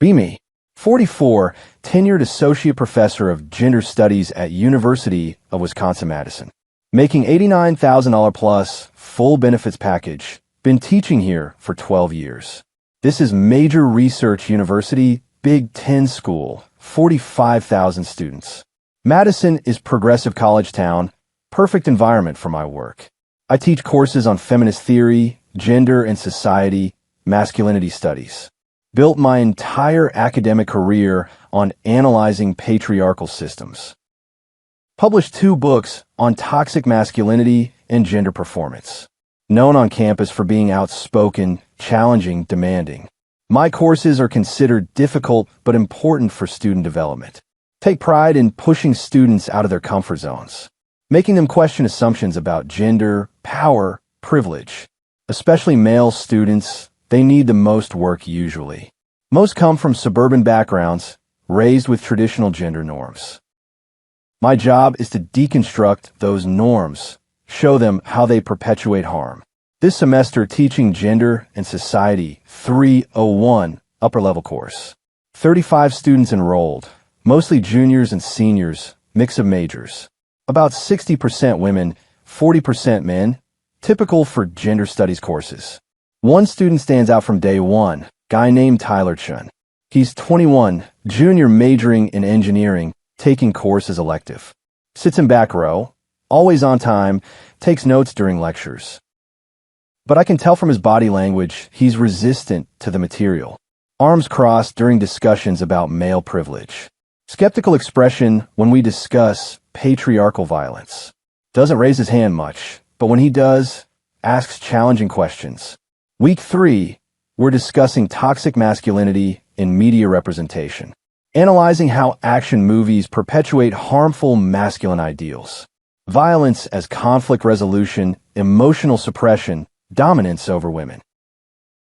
Be me. 44, tenured associate professor of gender studies at University of Wisconsin-Madison. Making $89,000 plus, full benefits package. Been teaching here for 12 years. This is major research university, Big Ten school, 45,000 students. Madison is progressive college town, perfect environment for my work. I teach courses on feminist theory, gender and society, masculinity studies. Built my entire academic career on analyzing patriarchal systems. Published 2 books on toxic masculinity and gender performance. Known on campus for being outspoken, challenging, demanding. My courses are considered difficult but important for student development. Take pride in pushing students out of their comfort zones, making them question assumptions about gender, power, privilege. Especially male students, they need the most work usually. Most come from suburban backgrounds, raised with traditional gender norms. My job is to deconstruct those norms, show them how they perpetuate harm. This semester, teaching Gender and Society 301 upper-level course. 35 students enrolled, mostly juniors and seniors, mix of majors. About 60% women, 40% men, typical for gender studies courses. One student stands out from day one, guy named Tyler Chun. He's 21, junior majoring in engineering, taking course as elective. Sits in back row, always on time, takes notes during lectures. But I can tell from his body language he's resistant to the material. Arms crossed during discussions about male privilege. Skeptical expression when we discuss patriarchal violence. Doesn't raise his hand much, but when he does, asks challenging questions. Week 3, we're discussing toxic masculinity in media representation. Analyzing how action movies perpetuate harmful masculine ideals. Violence as conflict resolution, emotional suppression, dominance over women.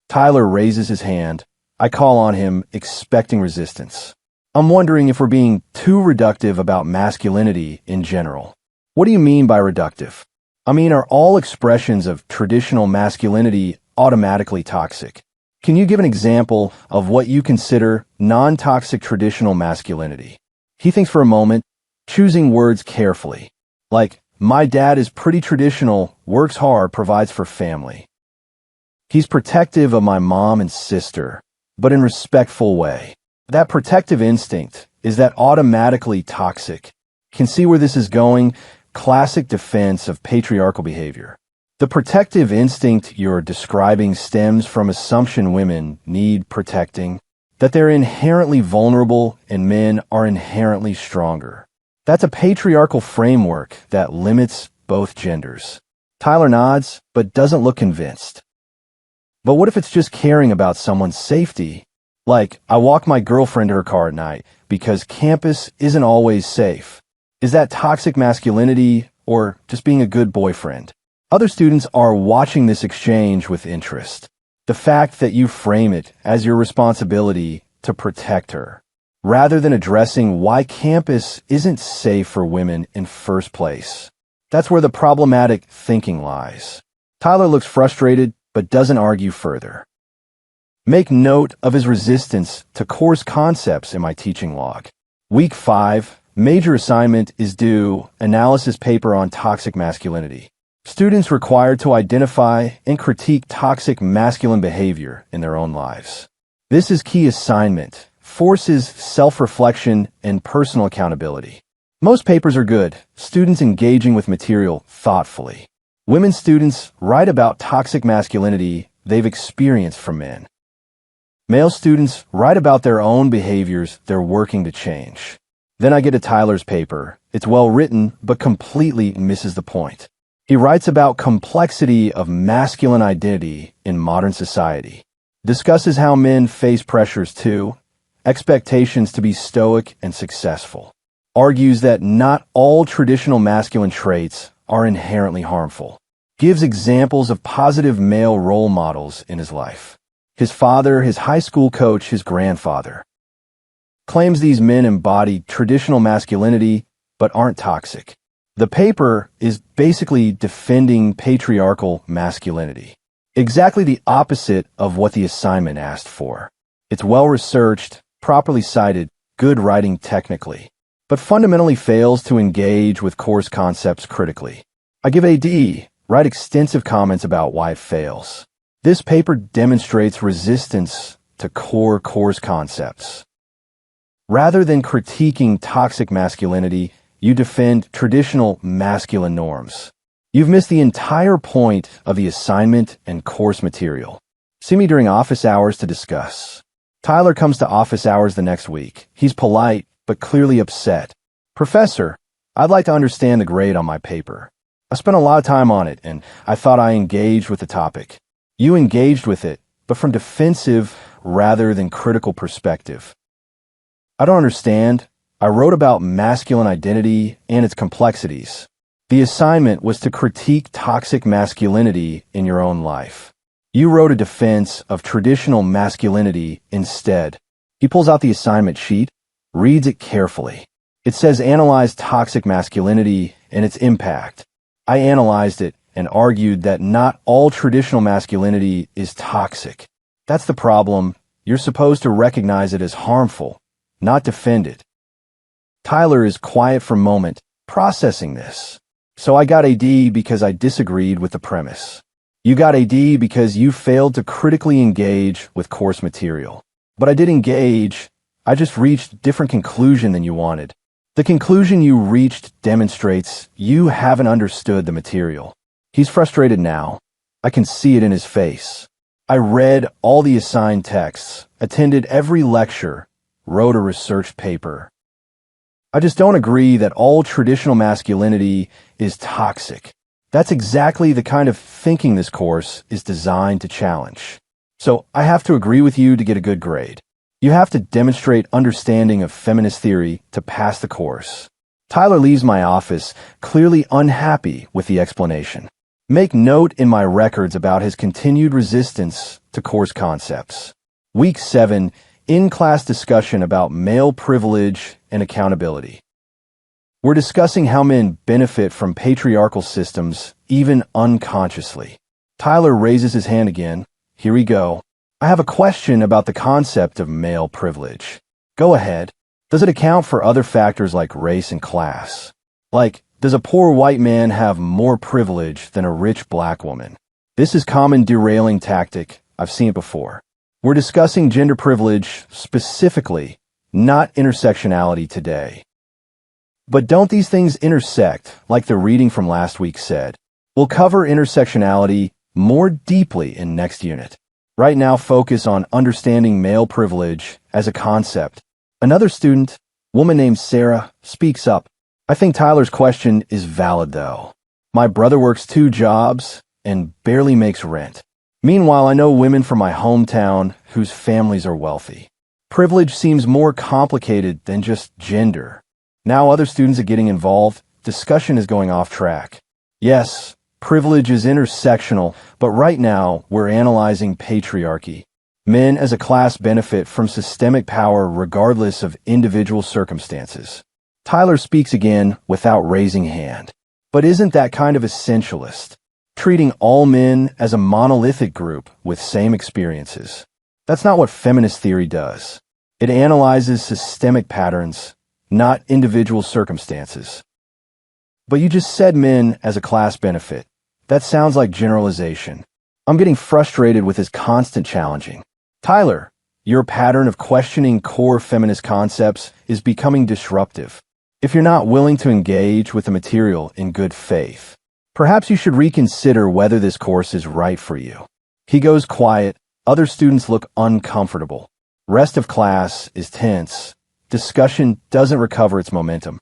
Tyler raises his hand. I call on him, expecting resistance. I'm wondering if we're being too reductive about masculinity in general. What do you mean by reductive? I mean, are all expressions of traditional masculinity automatically toxic? Can you give an example of what you consider non-toxic traditional masculinity? He thinks for a moment, choosing words carefully. Like, my dad is pretty traditional, works hard, provides for family. He's protective of my mom and sister, but in a respectful way. That protective instinct, is that automatically toxic? Can see where this is going? Classic defense of patriarchal behavior. The protective instinct you're describing stems from assumption women need protecting, that they're inherently vulnerable and men are inherently stronger. That's a patriarchal framework that limits both genders. Tyler nods, but doesn't look convinced. But what if it's just caring about someone's safety? Like, I walk my girlfriend to her car at night because campus isn't always safe. Is that toxic masculinity or just being a good boyfriend? Other students are watching this exchange with interest. The fact that you frame it as your responsibility to protect her, rather than addressing why campus isn't safe for women in first place. That's where the problematic thinking lies. Tyler looks frustrated, but doesn't argue further. Make note of his resistance to course concepts in my teaching log. Week 5, major assignment is due, analysis paper on toxic masculinity. Students required to identify and critique toxic masculine behavior in their own lives. This is key assignment, forces self-reflection and personal accountability. Most papers are good, students engaging with material thoughtfully. Women students write about toxic masculinity they've experienced from men. Male students write about their own behaviors they're working to change. Then I get to Tyler's paper. It's well written, but completely misses the point. He writes about complexity of masculine identity in modern society. Discusses how men face pressures too, expectations to be stoic and successful. Argues that not all traditional masculine traits are inherently harmful. Gives examples of positive male role models in his life. His father, his high school coach, his grandfather. Claims these men embody traditional masculinity but aren't toxic. The paper is basically defending patriarchal masculinity. Exactly the opposite of what the assignment asked for. It's well-researched, properly cited, good writing technically, but fundamentally fails to engage with course concepts critically. I give a D, write extensive comments about why it fails. This paper demonstrates resistance to core course concepts. Rather than critiquing toxic masculinity, you defend traditional masculine norms. You've missed the entire point of the assignment and course material. See me during office hours to discuss. Tyler comes to office hours the next week. He's polite, but clearly upset. Professor, I'd like to understand the grade on my paper. I spent a lot of time on it, and I thought I engaged with the topic. You engaged with it, but from defensive rather than critical perspective. I don't understand. I wrote about masculine identity and its complexities. The assignment was to critique toxic masculinity in your own life. You wrote a defense of traditional masculinity instead. He pulls out the assignment sheet, reads it carefully. It says analyze toxic masculinity and its impact. I analyzed it and argued that not all traditional masculinity is toxic. That's the problem. You're supposed to recognize it as harmful, not defend it. Tyler is quiet for a moment, processing this. So I got a D because I disagreed with the premise. You got a D because you failed to critically engage with course material. But I did engage. I just reached a different conclusion than you wanted. The conclusion you reached demonstrates you haven't understood the material. He's frustrated now. I can see it in his face. I read all the assigned texts, attended every lecture, wrote a research paper. I just don't agree that all traditional masculinity is toxic. That's exactly the kind of thinking this course is designed to challenge. So I have to agree with you to get a good grade. You have to demonstrate understanding of feminist theory to pass the course. Tyler leaves my office clearly unhappy with the explanation. Make note in my records about his continued resistance to course concepts. Week 7, in-class discussion about male privilege and accountability. We're discussing how men benefit from patriarchal systems, even unconsciously. Tyler raises his hand again. Here we go. I have a question about the concept of male privilege. Go ahead. Does it account for other factors like race and class? Like, does a poor white man have more privilege than a rich black woman? This is common derailing tactic. I've seen it before. We're discussing gender privilege specifically, not intersectionality today. But don't these things intersect, like the reading from last week said? We'll cover intersectionality more deeply in next unit. Right now, focus on understanding male privilege as a concept. Another student, woman named Sarah, speaks up. I think Tyler's question is valid, though. My brother works 2 jobs and barely makes rent. Meanwhile, I know women from my hometown whose families are wealthy. Privilege seems more complicated than just gender. Now other students are getting involved. Discussion is going off track. Yes, privilege is intersectional, but right now we're analyzing patriarchy. Men as a class benefit from systemic power regardless of individual circumstances. Tyler speaks again without raising hand. But isn't that kind of essentialist? Treating all men as a monolithic group with same experiences. That's not what feminist theory does. It analyzes systemic patterns, not individual circumstances. But you just said men as a class benefit. That sounds like generalization. I'm getting frustrated with his constant challenging. Tyler, your pattern of questioning core feminist concepts is becoming disruptive. If you're not willing to engage with the material in good faith, perhaps you should reconsider whether this course is right for you. He goes quiet. Other students look uncomfortable. Rest of class is tense. Discussion doesn't recover its momentum.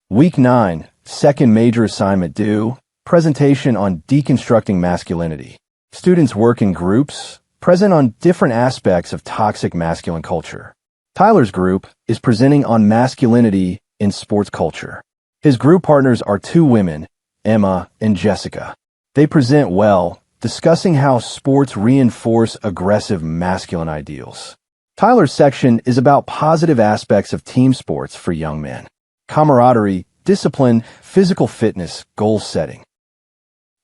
Week 9, second major assignment due, presentation on deconstructing masculinity. Students work in groups, present on different aspects of toxic masculine culture. Tyler's group is presenting on masculinity in sports culture. His group partners are 2 women, Emma and Jessica. They present well, discussing how sports reinforce aggressive masculine ideals. Tyler's section is about positive aspects of team sports for young men. Camaraderie, discipline, physical fitness, goal setting.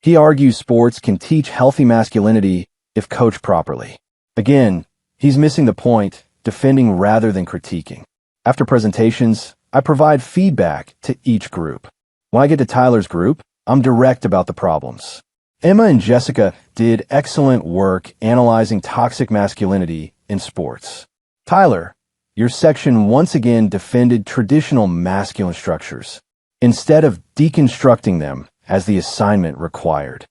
He argues sports can teach healthy masculinity if coached properly. Again, He's missing the point, defending rather than critiquing. After presentations, I provide feedback to each group. When I get to Tyler's group, I'm direct about the problems. Emma and Jessica did excellent work analyzing toxic masculinity in sports. Tyler, your section once again defended traditional masculine structures, instead of deconstructing them as the assignment required.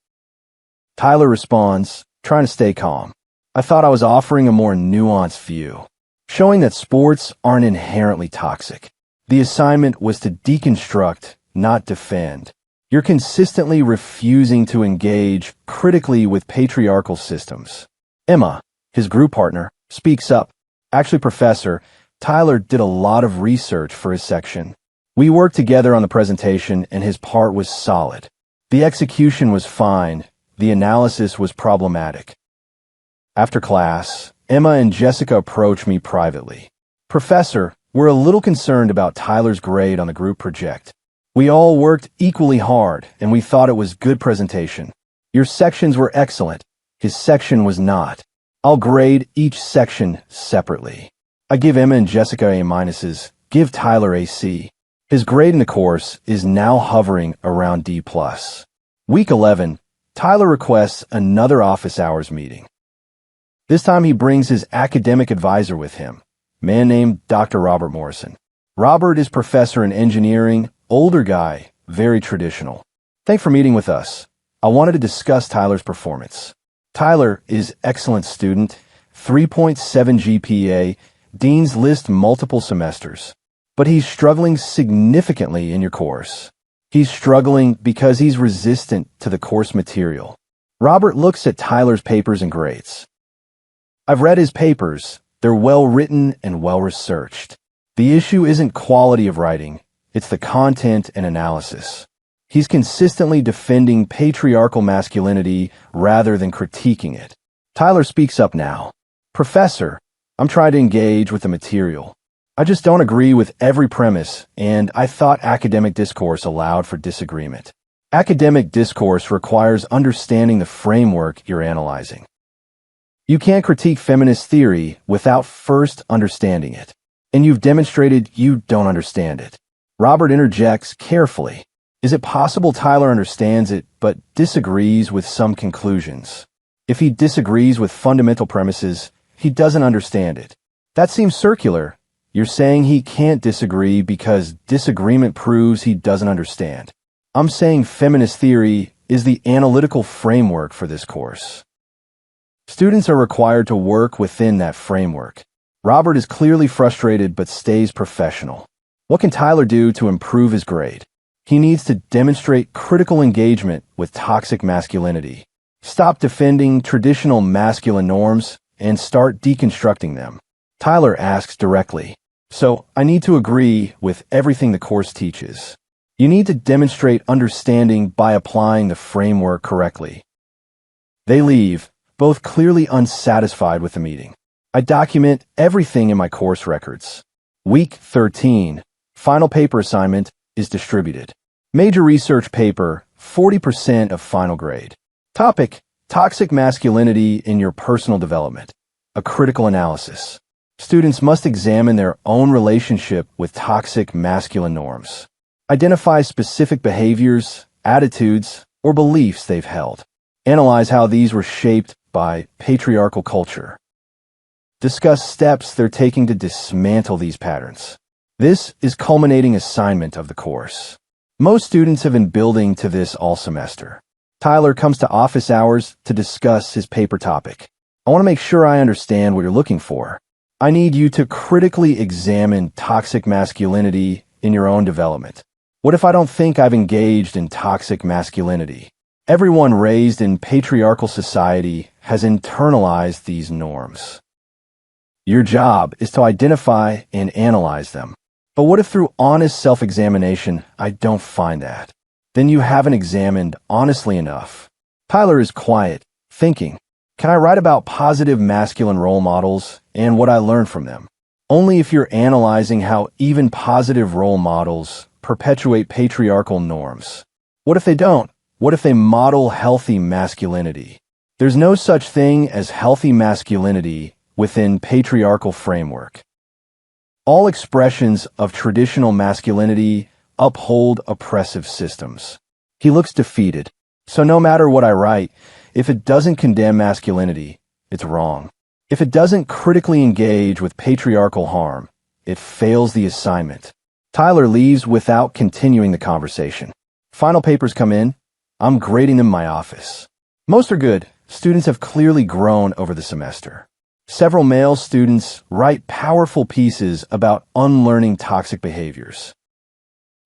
Tyler responds, trying to stay calm. I thought I was offering a more nuanced view, showing that sports aren't inherently toxic. The assignment was to deconstruct, not defend. You're consistently refusing to engage critically with patriarchal systems. Emma, his group partner, speaks up. Actually, Professor, Tyler did a lot of research for his section. We worked together on the presentation and his part was solid. The execution was fine. The analysis was problematic. After class, Emma and Jessica approached me privately. Professor, we're a little concerned about Tyler's grade on the group project. We all worked equally hard, and we thought it was good presentation. Your sections were excellent. His section was not. I'll grade each section separately. I give Emma and Jessica A-minuses, give Tyler a C. His grade in the course is now hovering around D+. Week 11, Tyler requests another office hours meeting. This time he brings his academic advisor with him, a man named Dr. Robert Morrison. Robert is professor in engineering, older guy, very traditional. Thanks for meeting with us. I wanted to discuss Tyler's performance. Tyler is excellent student, 3.7 GPA, Dean's List multiple semesters. But he's struggling significantly in your course. He's struggling because he's resistant to the course material. Robert looks at Tyler's papers and grades. I've read his papers. They're well written and well researched. The issue isn't quality of writing. It's the content and analysis. He's consistently defending patriarchal masculinity rather than critiquing it. Tyler speaks up now. Professor, I'm trying to engage with the material. I just don't agree with every premise, and I thought academic discourse allowed for disagreement. Academic discourse requires understanding the framework you're analyzing. You can't critique feminist theory without first understanding it, and you've demonstrated you don't understand it. Robert interjects carefully. Is it possible Tyler understands it but disagrees with some conclusions? If he disagrees with fundamental premises, he doesn't understand it. That seems circular. You're saying he can't disagree because disagreement proves he doesn't understand. I'm saying feminist theory is the analytical framework for this course. Students are required to work within that framework. Robert is clearly frustrated but stays professional. What can Tyler do to improve his grade? He needs to demonstrate critical engagement with toxic masculinity. Stop defending traditional masculine norms and start deconstructing them. Tyler asks directly, so I need to agree with everything the course teaches. You need to demonstrate understanding by applying the framework correctly. They leave, both clearly unsatisfied with the meeting. I document everything in my course records. Week 13, final paper assignment is distributed. Major research paper, 40% of final grade. Topic, toxic masculinity in your personal development. A critical analysis. Students must examine their own relationship with toxic masculine norms. Identify specific behaviors, attitudes, or beliefs they've held. Analyze how these were shaped by patriarchal culture. Discuss steps they're taking to dismantle these patterns. This is culminating assignment of the course. Most students have been building to this all semester. Tyler comes to office hours to discuss his paper topic. I want to make sure I understand what you're looking for. I need you to critically examine toxic masculinity in your own development. What if I don't think I've engaged in toxic masculinity? Everyone raised in patriarchal society has internalized these norms. Your job is to identify and analyze them. But what if through honest self-examination I don't find that? Then you haven't examined honestly enough. Tyler is quiet, thinking, can I write about positive masculine role models and what I learned from them? Only if you're analyzing how even positive role models perpetuate patriarchal norms. What if they don't? What if they model healthy masculinity? There's no such thing as healthy masculinity within patriarchal framework. All expressions of traditional masculinity uphold oppressive systems. He looks defeated. So no matter what I write, if it doesn't condemn masculinity, it's wrong. If it doesn't critically engage with patriarchal harm, it fails the assignment. Tyler leaves without continuing the conversation. Final papers come in. I'm grading them in my office. Most are good. Students have clearly grown over the semester. Several male students write powerful pieces about unlearning toxic behaviors.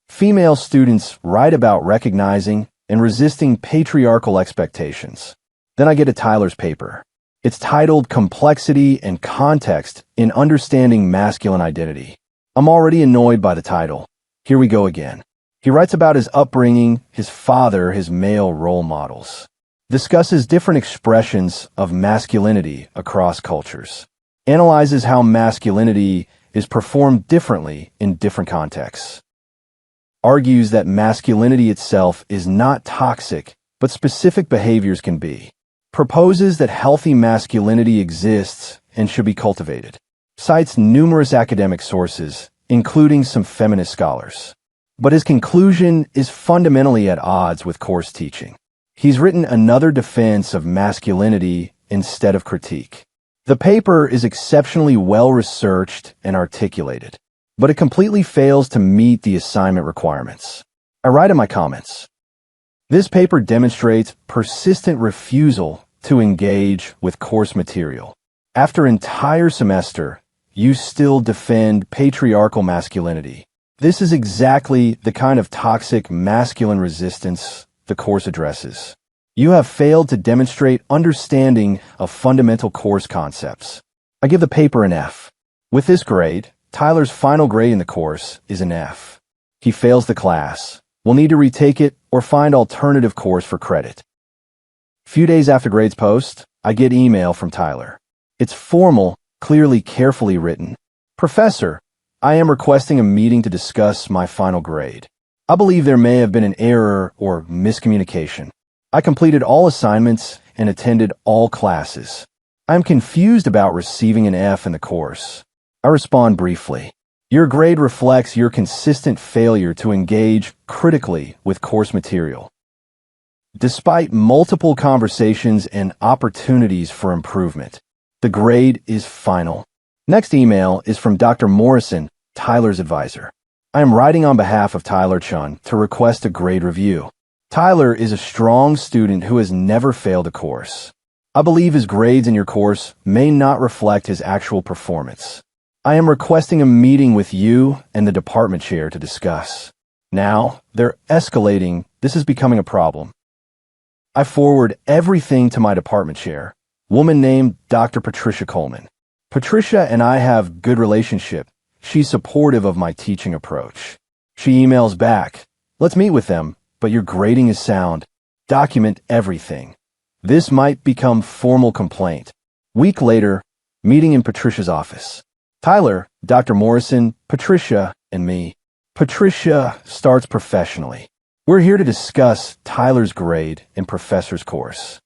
Female students write about recognizing and resisting patriarchal expectations. Then I get to Tyler's paper. It's titled Complexity and Context in Understanding Masculine Identity. I'm already annoyed by the title. Here we go again. He writes about his upbringing, his father, his male role models. Discusses different expressions of masculinity across cultures. Analyzes how masculinity is performed differently in different contexts. Argues that masculinity itself is not toxic, but specific behaviors can be. Proposes that healthy masculinity exists and should be cultivated. Cites numerous academic sources, including some feminist scholars. But his conclusion is fundamentally at odds with course teaching. He's written another defense of masculinity instead of critique. The paper is exceptionally well-researched and articulated, but it completely fails to meet the assignment requirements. I write in my comments, this paper demonstrates persistent refusal to engage with course material. After an entire semester, you still defend patriarchal masculinity. This is exactly the kind of toxic masculine resistance the course addresses. You have failed to demonstrate understanding of fundamental course concepts. I give the paper an F. With this grade, Tyler's final grade in the course is an F. He fails the class. We'll need to retake it or find alternative course for credit. Few days after grades post, I get email from Tyler. It's formal, clearly carefully written. Professor, I am requesting a meeting to discuss my final grade. I believe there may have been an error or miscommunication. I completed all assignments and attended all classes. I am confused about receiving an F in the course. I respond briefly. Your grade reflects your consistent failure to engage critically with course material. Despite multiple conversations and opportunities for improvement, the grade is final. Next email is from Dr. Morrison, Tyler's advisor. I am writing on behalf of Tyler Chun to request a grade review. Tyler is a strong student who has never failed a course. I believe his grades in your course may not reflect his actual performance. I am requesting a meeting with you and the department chair to discuss. Now, they're escalating. This is becoming a problem. I forward everything to my department chair, woman named Dr. Patricia Coleman. Patricia and I have good relationship. She's supportive of my teaching approach. She emails back, let's meet with them, but your grading is sound. Document everything. This might become formal complaint. Week later, meeting in Patricia's office. Tyler, Dr. Morrison, Patricia, and me. Patricia starts professionally. We're here to discuss Tyler's grade in professor's course.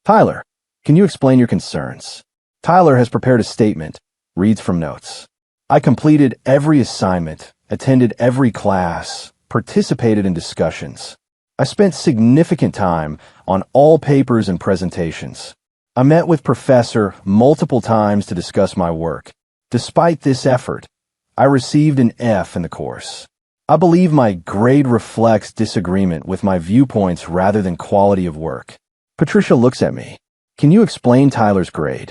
Tyler, can you explain your concerns? Tyler has prepared a statement, reads from notes. I completed every assignment, attended every class, participated in discussions. I spent significant time on all papers and presentations. I met with professor multiple times to discuss my work. Despite this effort, I received an F in the course. I believe my grade reflects disagreement with my viewpoints rather than quality of work. Patricia looks at me. Can you explain Tyler's grade?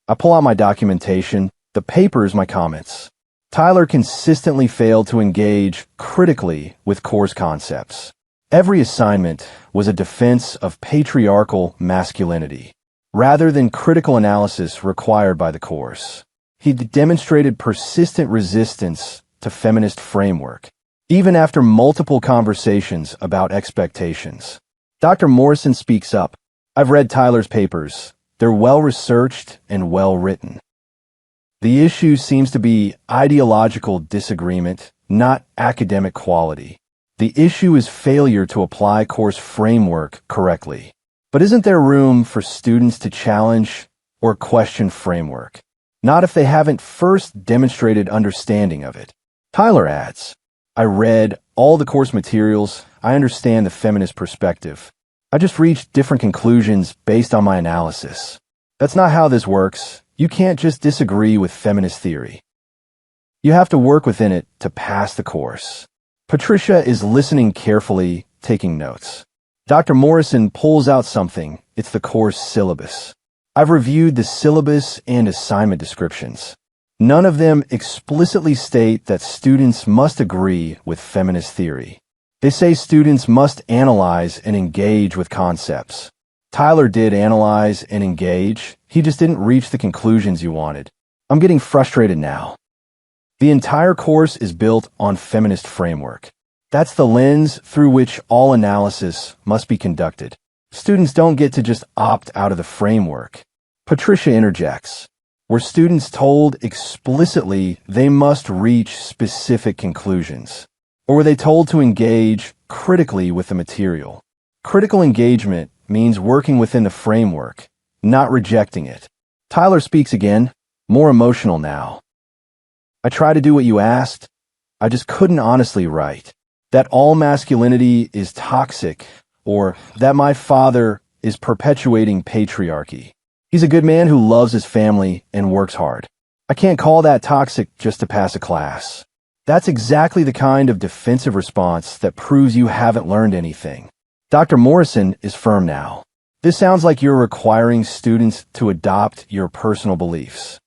I pull out my documentation, the papers, my comments. Tyler consistently failed to engage critically with course concepts. Every assignment was a defense of patriarchal masculinity, rather than critical analysis required by the course. He demonstrated persistent resistance to feminist framework, even after multiple conversations about expectations. Dr. Morrison speaks up. I've read Tyler's papers. They're well-researched and well-written. The issue seems to be ideological disagreement, not academic quality. The issue is failure to apply course framework correctly. But isn't there room for students to challenge or question framework. Not if they haven't first demonstrated understanding of it. Tyler adds, I read all the course materials. I understand the feminist perspective. I just reached different conclusions based on my analysis. That's not how this works. You can't just disagree with feminist theory. You have to work within it to pass the course. Patricia is listening carefully, taking notes. Dr. Morrison pulls out something. It's the course syllabus. I've reviewed the syllabus and assignment descriptions. None of them explicitly state that students must agree with feminist theory. They say students must analyze and engage with concepts. Tyler did analyze and engage. He just didn't reach the conclusions you wanted. I'm getting frustrated now. The entire course is built on feminist framework. That's the lens through which all analysis must be conducted. Students don't get to just opt out of the framework. Patricia interjects. Were students told explicitly they must reach specific conclusions? Or were they told to engage critically with the material? Critical engagement means working within the framework, not rejecting it. Tyler speaks again, more emotional now. I try to do what you asked. I just couldn't honestly write that all masculinity is toxic or that my father is perpetuating patriarchy. He's a good man who loves his family and works hard. I can't call that toxic just to pass a class. That's exactly the kind of defensive response that proves you haven't learned anything. Dr. Morrison is firm now. This sounds like you're requiring students to adopt your personal beliefs,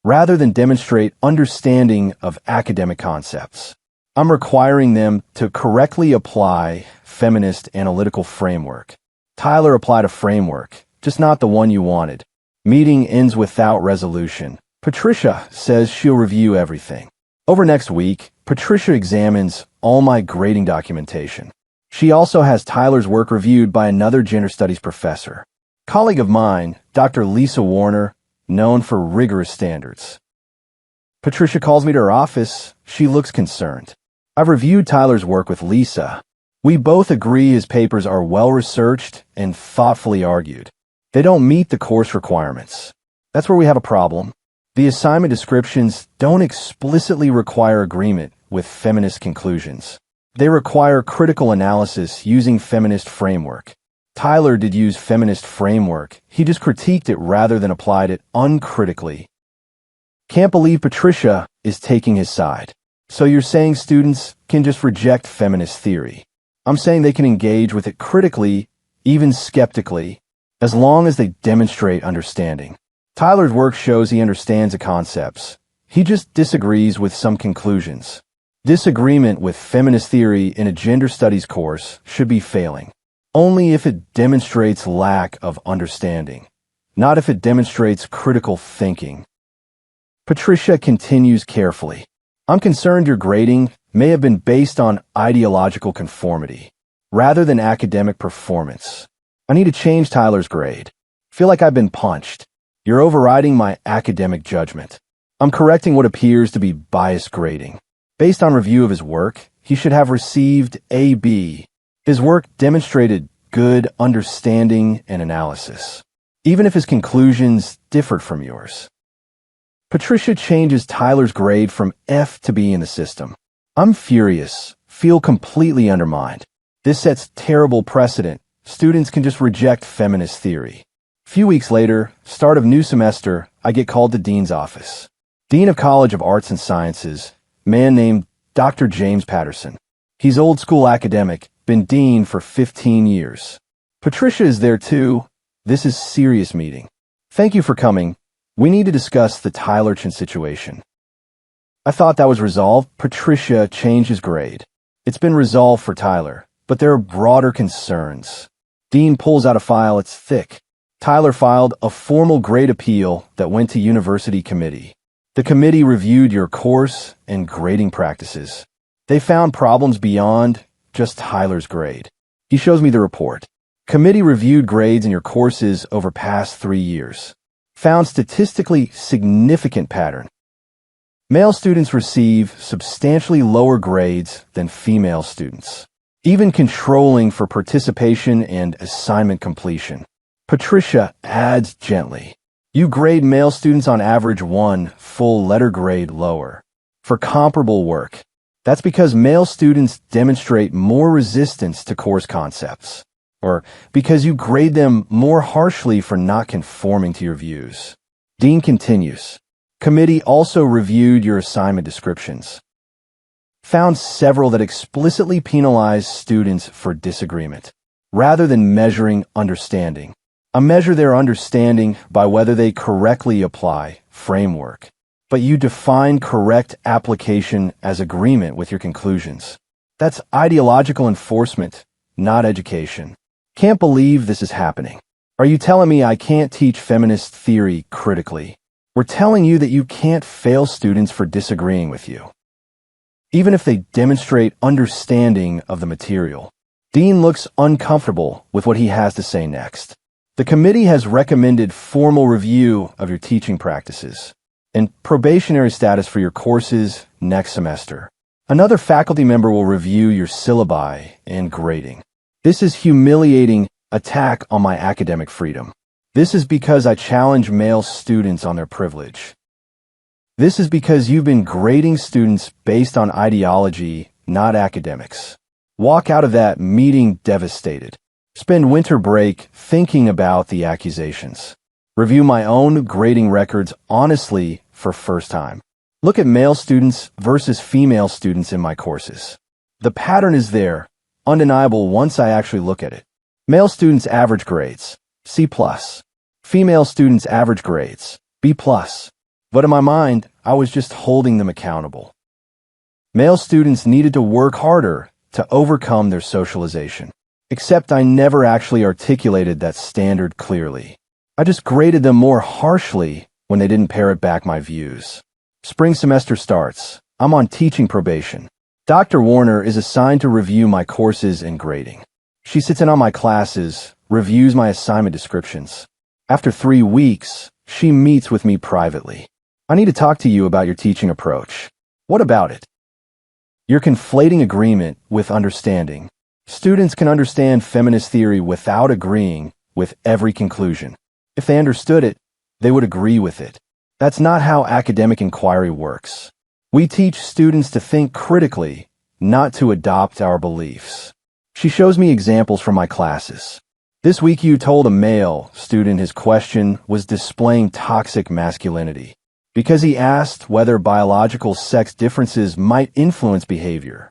rather than demonstrate understanding of academic concepts. I'm requiring them to correctly apply feminist analytical framework. Tyler applied a framework, just not the one you wanted. Meeting ends without resolution. Patricia says she'll review everything. Over next week, Patricia examines all my grading documentation. She also has Tyler's work reviewed by another gender studies professor. Colleague of mine, Dr. Lisa Warner, known for rigorous standards. Patricia calls me to her office. She looks concerned. I've reviewed Tyler's work with Lisa. We both agree his papers are well-researched and thoughtfully argued. They don't meet the course requirements. That's where we have a problem. The assignment descriptions don't explicitly require agreement with feminist conclusions. They require critical analysis using feminist framework. Tyler did use feminist framework. He just critiqued it rather than applied it uncritically. Can't believe Patricia is taking his side. So you're saying students can just reject feminist theory. I'm saying they can engage with it critically, even skeptically, as long as they demonstrate understanding. Tyler's work shows he understands the concepts. He just disagrees with some conclusions. Disagreement with feminist theory in a gender studies course should be failing. Only if it demonstrates lack of understanding, not if it demonstrates critical thinking. Patricia continues carefully. I'm concerned your grading may have been based on ideological conformity, rather than academic performance. I need to change Tyler's grade. Feel like I've been punched. You're overriding my academic judgment. I'm correcting what appears to be biased grading. Based on review of his work, he should have received A/B. His work demonstrated good understanding and analysis, even if his conclusions differed from yours. Patricia changes Tyler's grade from F to B in the system. I'm furious, feel completely undermined. This sets terrible precedent. Students can just reject feminist theory. A few weeks later, start of new semester, I get called to Dean's office. Dean of College of Arts and Sciences, man named Dr. James Patterson. He's old school academic, been dean for 15 years. Patricia is there too. This is serious meeting. Thank you for coming. We need to discuss the Tylerton situation. I thought that was resolved. Patricia changed his grade. It's been resolved for Tyler, but there are broader concerns. Dean pulls out a file. It's thick. Tyler filed a formal grade appeal that went to university committee. The committee reviewed your course and grading practices. They found problems beyond just Tyler's grade. He shows me the report. Committee reviewed grades in your courses over past 3 years. Found statistically significant pattern. Male students receive substantially lower grades than female students, even controlling for participation and assignment completion. Patricia adds gently, You grade male students on average one full letter grade lower for comparable work. That's because male students demonstrate more resistance to course concepts, or because you grade them more harshly for not conforming to your views. Dean continues. Committee also reviewed your assignment descriptions. Found several that explicitly penalize students for disagreement, rather than measuring understanding. I measure their understanding by whether they correctly apply framework, but you define correct application as agreement with your conclusions. That's ideological enforcement, not education. Can't believe this is happening. Are you telling me I can't teach feminist theory critically? We're telling you that you can't fail students for disagreeing with you, even if they demonstrate understanding of the material. Dean looks uncomfortable with what he has to say next. The committee has recommended formal review of your teaching practices and probationary status for your courses next semester. Another faculty member will review your syllabi and grading. This is humiliating attack on my academic freedom. This is because I challenge male students on their privilege. This is because you've been grading students based on ideology, not academics. Walk out of that meeting devastated. Spend winter break thinking about the accusations. Review my own grading records honestly for first time. Look at male students versus female students in my courses. The pattern is there, undeniable once I actually look at it. Male students' average grades, C+. Female students' average grades, B+. But in my mind, I was just holding them accountable. Male students needed to work harder to overcome their socialization. Except I never actually articulated that standard clearly. I just graded them more harshly when they didn't parrot back my views. Spring semester starts. I'm on teaching probation. Dr. Warner is assigned to review my courses and grading. She sits in on my classes, reviews my assignment descriptions. After 3 weeks, she meets with me privately. I need to talk to you about your teaching approach. What about it? You're conflating agreement with understanding. Students can understand feminist theory without agreeing with every conclusion. If they understood it, they would agree with it. That's not how academic inquiry works. We teach students to think critically, not to adopt our beliefs. She shows me examples from my classes. This week you told a male student his question was displaying toxic masculinity because he asked whether biological sex differences might influence behavior.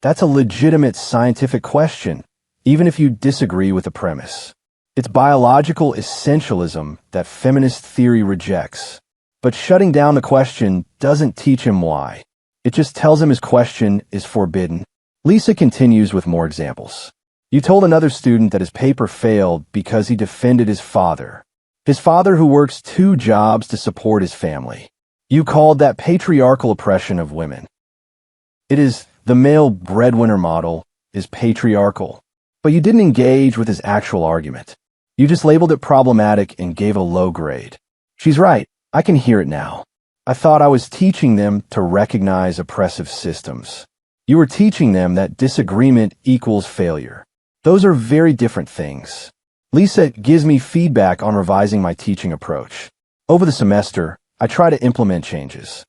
That's a legitimate scientific question, even if you disagree with the premise. It's biological essentialism that feminist theory rejects. But shutting down the question doesn't teach him why. It just tells him his question is forbidden. Lisa continues with more examples. You told another student that his paper failed because he defended his father who works 2 jobs to support his family. You called that patriarchal oppression of women. It is the male breadwinner model is patriarchal, but you didn't engage with his actual argument. You just labeled it problematic and gave a low grade. She's right. I can hear it now. I thought I was teaching them to recognize oppressive systems. You were teaching them that disagreement equals failure. Those are very different things. Lisa gives me feedback on revising my teaching approach. Over the semester, I try to implement changes.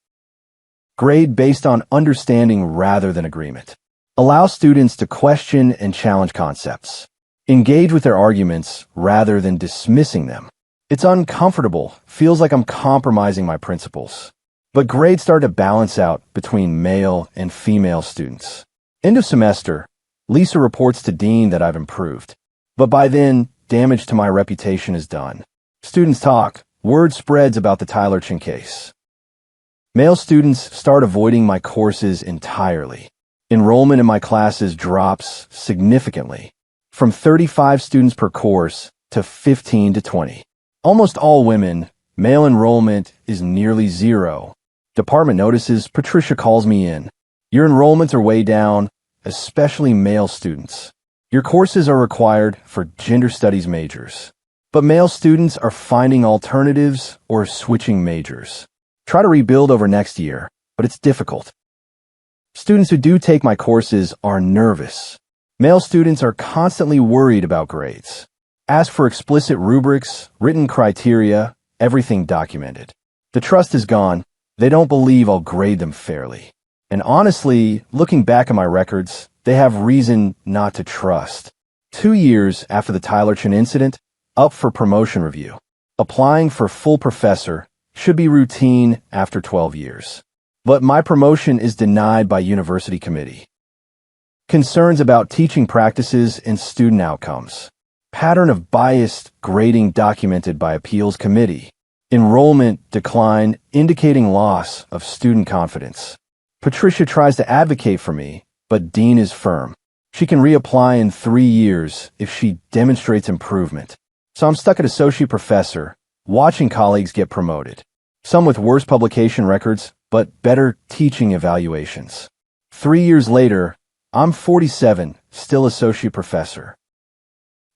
Grade based on understanding rather than agreement. Allow students to question and challenge concepts. Engage with their arguments rather than dismissing them. It's uncomfortable, feels like I'm compromising my principles. But grades start to balance out between male and female students. End of semester, Lisa reports to Dean that I've improved. But by then, damage to my reputation is done. Students talk, word spreads about the Tyler Chin case. Male students start avoiding my courses entirely. Enrollment in my classes drops significantly, from 35 students per course to 15 to 20. Almost all women, male enrollment is nearly 0. Department notices, Patricia calls me in. Your enrollments are way down, especially male students. Your courses are required for gender studies majors, but male students are finding alternatives or switching majors. Try to rebuild over next year, but it's difficult. Students who do take my courses are nervous. Male students are constantly worried about grades. Ask for explicit rubrics, written criteria, everything documented. The trust is gone. They don't believe I'll grade them fairly. And honestly, looking back at my records, they have reason not to trust. 2 years after the Tyler Chin incident, up for promotion review. Applying for full professor should be routine after 12 years. But my promotion is denied by university committee. Concerns about teaching practices and student outcomes. Pattern of biased grading documented by appeals committee. Enrollment decline indicating loss of student confidence. Patricia tries to advocate for me, but Dean is firm. She can reapply in 3 years if she demonstrates improvement. So I'm stuck at associate professor, watching colleagues get promoted. Some with worse publication records, but better teaching evaluations. 3 years later, I'm 47, still associate professor.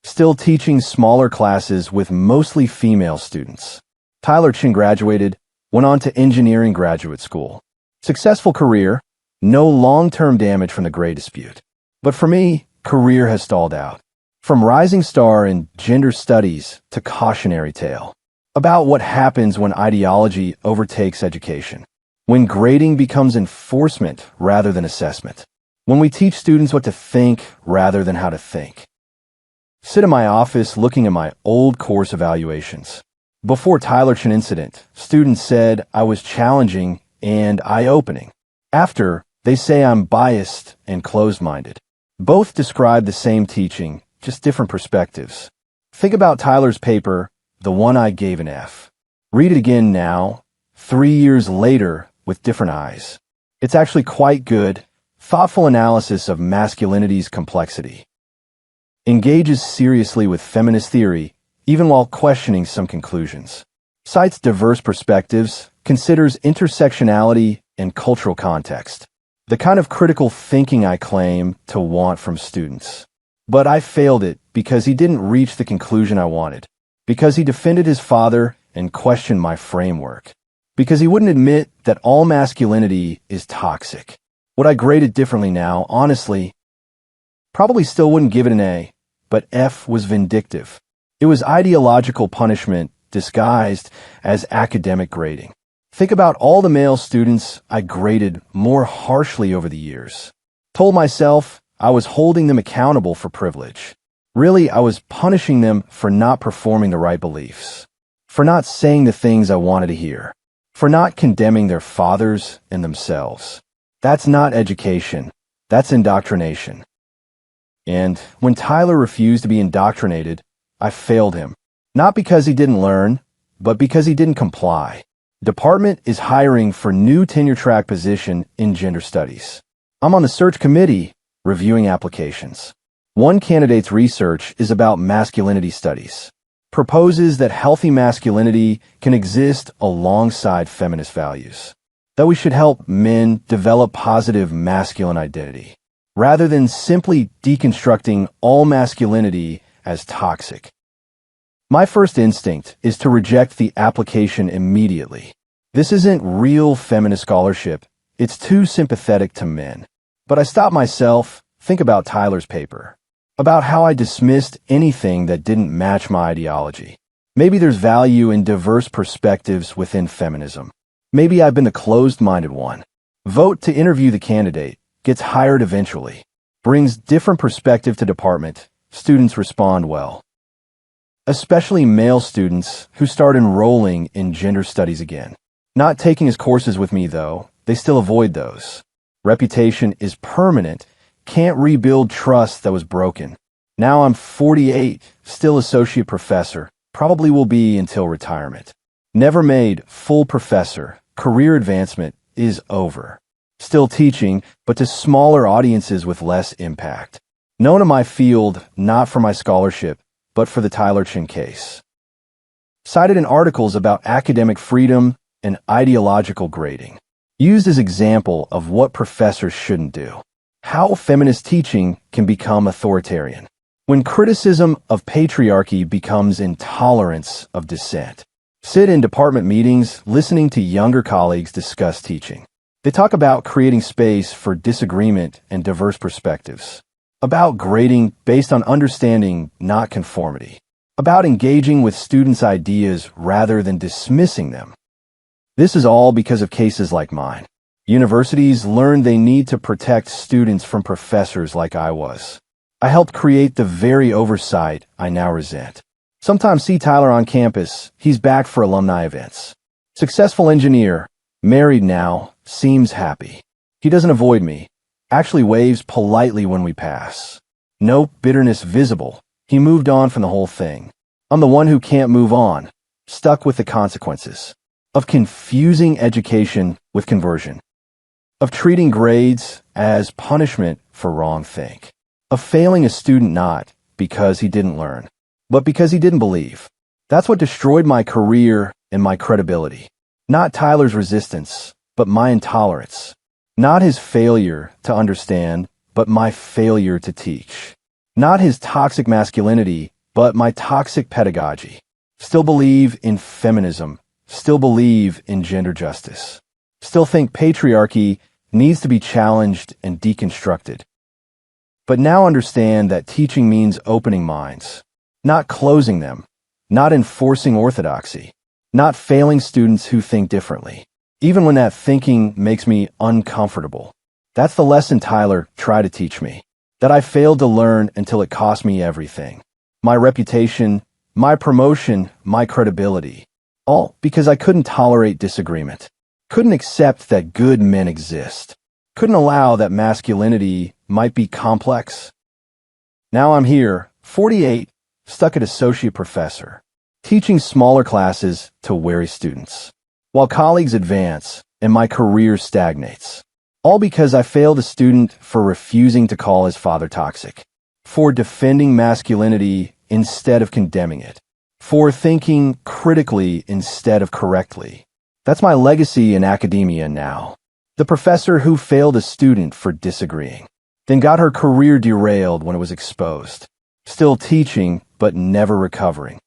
Still teaching smaller classes with mostly female students. Tyler Chin graduated, went on to engineering graduate school. Successful career, no long-term damage from the grade dispute. But for me, career has stalled out. From rising star in gender studies to cautionary tale. About what happens when ideology overtakes education. When grading becomes enforcement rather than assessment. When we teach students what to think rather than how to think. Sit in my office looking at my old course evaluations. Before Tyler Chin incident, students said I was challenging and eye-opening. After, they say I'm biased and closed-minded. Both describe the same teaching, just different perspectives. Think about Tyler's paper, the one I gave an F. Read it again now, 3 years later, with different eyes. It's actually quite good, thoughtful analysis of masculinity's complexity. Engages seriously with feminist theory, even while questioning some conclusions. Cites diverse perspectives, considers intersectionality and cultural context. The kind of critical thinking I claim to want from students. But I failed it because he didn't reach the conclusion I wanted. Because he defended his father and questioned my framework. Because he wouldn't admit that all masculinity is toxic. Would I grade it differently now, honestly? Probably still wouldn't give it an A, but F was vindictive. It was ideological punishment disguised as academic grading. Think about all the male students I graded more harshly over the years. Told myself I was holding them accountable for privilege. Really, I was punishing them for not performing the right beliefs. For not saying the things I wanted to hear. For not condemning their fathers and themselves. That's not education. That's indoctrination. And when Tyler refused to be indoctrinated, I failed him. Not because he didn't learn, but because he didn't comply. Department is hiring for new tenure track position in gender studies. I'm on the search committee reviewing applications. One candidate's research is about masculinity studies. Proposes that healthy masculinity can exist alongside feminist values. That we should help men develop positive masculine identity, rather than simply deconstructing all masculinity as toxic. My first instinct is to reject the application immediately. This isn't real feminist scholarship. It's too sympathetic to men. But I stop myself, think about Tyler's paper, about how I dismissed anything that didn't match my ideology. Maybe there's value in diverse perspectives within feminism. Maybe I've been the closed-minded one. Vote to interview the candidate, gets hired eventually, brings different perspective to department, students respond well. Especially male students who start enrolling in gender studies again. Not taking his courses with me, though, they still avoid those. Reputation is permanent, can't rebuild trust that was broken. Now I'm 48, still associate professor, probably will be until retirement. Never made full professor, career advancement is over. Still teaching, but to smaller audiences with less impact. Known in my field, not for my scholarship, but for the Tyler Chin case. Cited in articles about academic freedom and ideological grading. Used as example of what professors shouldn't do. How feminist teaching can become authoritarian. When criticism of patriarchy becomes intolerance of dissent. Sit in department meetings listening to younger colleagues discuss teaching. They talk about creating space for disagreement and diverse perspectives. About grading based on understanding, not conformity. about engaging with students' ideas rather than dismissing them. This is all because of cases like mine. Universities learned they need to protect students from professors like I was. I helped create the very oversight I now resent. Sometimes see Tyler on campus. He's back for alumni events. Successful engineer, married now, seems happy. He doesn't avoid me, actually waves politely when we pass. No bitterness visible. He moved on from the whole thing. I'm the one who can't move on, stuck with the consequences of confusing education with conversion, of treating grades as punishment for wrong think, of failing a student not because he didn't learn, but because he didn't believe. That's what destroyed my career and my credibility. Not Tyler's resistance, but my intolerance. Not his failure to understand, but my failure to teach. Not his toxic masculinity, but my toxic pedagogy. Still believe in feminism. Still believe in gender justice. Still think patriarchy needs to be challenged and deconstructed. But now understand that teaching means opening minds, not closing them, not enforcing orthodoxy, not failing students who think differently, even when that thinking makes me uncomfortable. That's the lesson Tyler tried to teach me, that I failed to learn until it cost me everything. My reputation, my promotion, my credibility. All because I couldn't tolerate disagreement, couldn't accept that good men exist, couldn't allow that masculinity might be complex. Now I'm here, 48, stuck at associate professor, teaching smaller classes to wary students, while colleagues advance and my career stagnates. All because I failed a student for refusing to call his father toxic, for defending masculinity instead of condemning it, for thinking critically instead of correctly. That's my legacy in academia now. The professor who failed a student for disagreeing, then got her career derailed when it was exposed. Still teaching, but never recovering.